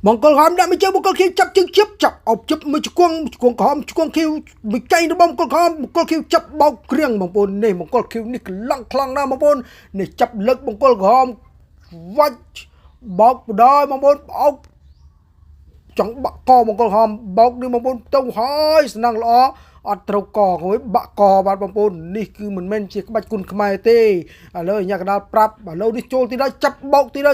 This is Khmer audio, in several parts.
mong con hòm đã mới chơi một con khiêu chập chừng chip chập ọc chập mới chuông hòm chuông khiêu mới cây nó bông con hòm con khiêu chập bao riêng mong bồn này mong con khiêu nick lăng khăng na mong bồn này chập lực mong con hòm vắt bọc đôi mong bồn bọc chẳng bạc co mong con hòm bọc đi mong bồn tông hói năng lõ ở trâu cò với bạ cò bạn mong bồn này cứ mình men chỉ có bạch cùn khmai tê à lời nhà cái đào prap à lâu đi trôi thì đó chập bọc thì đó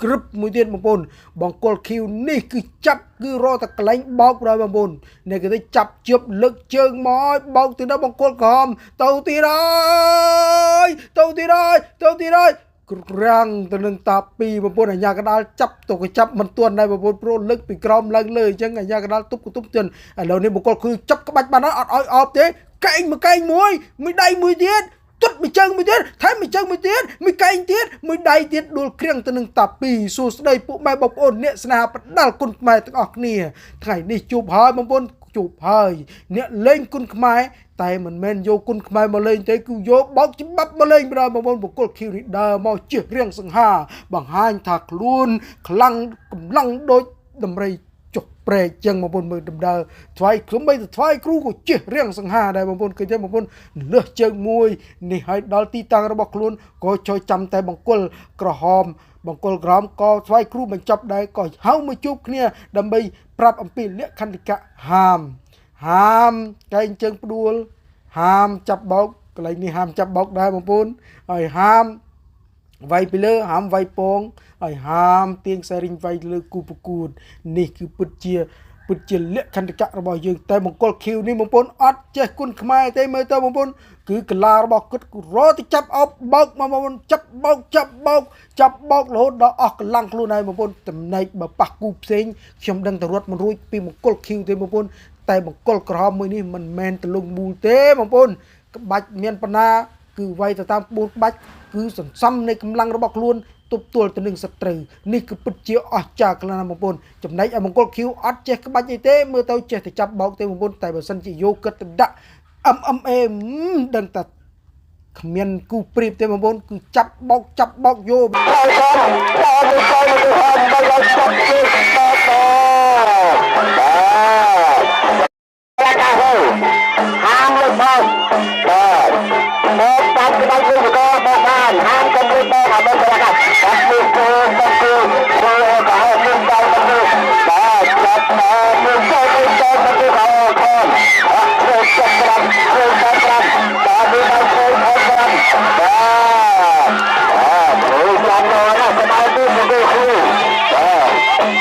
group មួយទៀតបងប្អូនបងកុលឃីវនេះគឺចាប់គឺរកតែកន្លែងបោកដល់បងប្អូននេះគេទៅចាប់ជប់លើកជើងមកបោកទៅដល់បងកុលក្រមទៅទៀតហើយក្រាំងទៅនឹងតាពីបងប្អូនអាញាកដាលចាប់ទៅក៏ចាប់មិនទាន់ដែរបងប្អូនព្រោះលើកពីក្រមឡើងលើអញ្ចឹងអាញាកដាលទប់ទាន់ឥឡូវនេះបងកុលគឺចាប់ក្បាច់បានអត់ឲ្យអោបទេកែងមួយដៃមួយទៀតទុតមួយជើងមួយទៀតថែមមួយជើងមួយទៀតមួយកែងទៀតមួយដៃទៀតដួលគ្រៀងទៅនឹងតាពីសួស្ដីពួកម៉ែបងប្អូនអ្នកស្នេហាផ្ដាល់គុណខ្មែរទាំងអស់គ្នាថ្ងៃនេះជួបហើយបងប្អូនជួបហើយអ្នកលេងគុណខ្មែរតែមិនមែនយកគុណខ្មែរមកលេងទេគឺយកបោកច្បាប់មកលេងបណ្ដោយបងប្អូនបកគលឃីរីដើមកជិះរៀងសង្ហាបង្ហាញថាខ្លួនខ្លាំងកម្លាំងដូចដំរីចុះព្រែកចឹងបងប្អូនមើលដំណើរថ្វាយខ្ញុំបីទៅថ្វាយគ្រូក៏ជិះរៀងសង្ហាដែរបងប្អូនឃើញទេបងប្អូនលើសជើងមួយនេះឲ្យដល់ទីតាំងរបស់ខ្លួនក៏ជួយចាំតែបង្គោលក្រហមបង្គោលក្រហមក៏ថ្វាយគ្រូបញ្ចប់ដែរក៏ហៅមកជួបគ្នាដើម្បីប្រាប់អំពីលក្ខន្តិកៈហាមកែងជើងផ្ដួលហាមចាប់បោកកន្លែងនេះហាមចាប់បោកដែរបងប្អូនហើយហាមវាយពីលើហាមវាយពងហើយហាមទៀងខ្សែរីងវាយលើគូប្រកួតនេះគឺពិតជាលក្ខន្តិកៈរបស់យើងតែមង្គលឃីវនេះបងប្អូនអត់ចេះគុណខ្មែរទេមើលទៅបងប្អូនគឺកលារបស់គាត់រត់ទៅចាប់អោបបោកមកបងប្អូនចាប់បោករហូតដល់អស់កម្លាំងខ្លួនហើយបងប្អូនចំណែកបើប៉ះគូផ្សេងខ្ញុំដឹងតែរត់មិនរួចពីមង្គលឃីវទេបងប្អូនតែមង្គលក្រហមមួយនេះមិនមែនទលងមូលទេបងប្អូនក្បាច់មានបណ្ណាគឺវាយទៅតាមក្បួនក្បាច់គឺសន្សំនៃកម្លាំងរបស់ខ្លួនទប់ទល់ទៅនឹងសត្រូវនេះគឺពិតជាអស្ចារ្យខ្លាំងណាស់បងប្អូនចំណែកឯមង្គលឃីវអត់ចេះក្បាច់អីទេមើលទៅចេះតែចាប់បោកទេបងប្អូនតែបើសិនជាយកគិតទៅដាក់ MMA ដឹងតែគ្មានគូប្រៀបទេបងប្អូនគឺចាប់បោកយកហាមលើកបោកបាទមកតាមក្បាច់វិញក៏បោកបានហាមកុំលើកបោកឲ្យបានប្រកាសបាទគឺធ្វើក៏ឲ្យមានដៃទៅបាទចាប់មកទៅទៅទៅទៅទៅខំអត់ទៅចាប់ប្រាប់បាទវាទៅទៅអត់ប្រាប់បាទអូចាំដល់ណាស្បាយទៅទៅគ្រូបាទ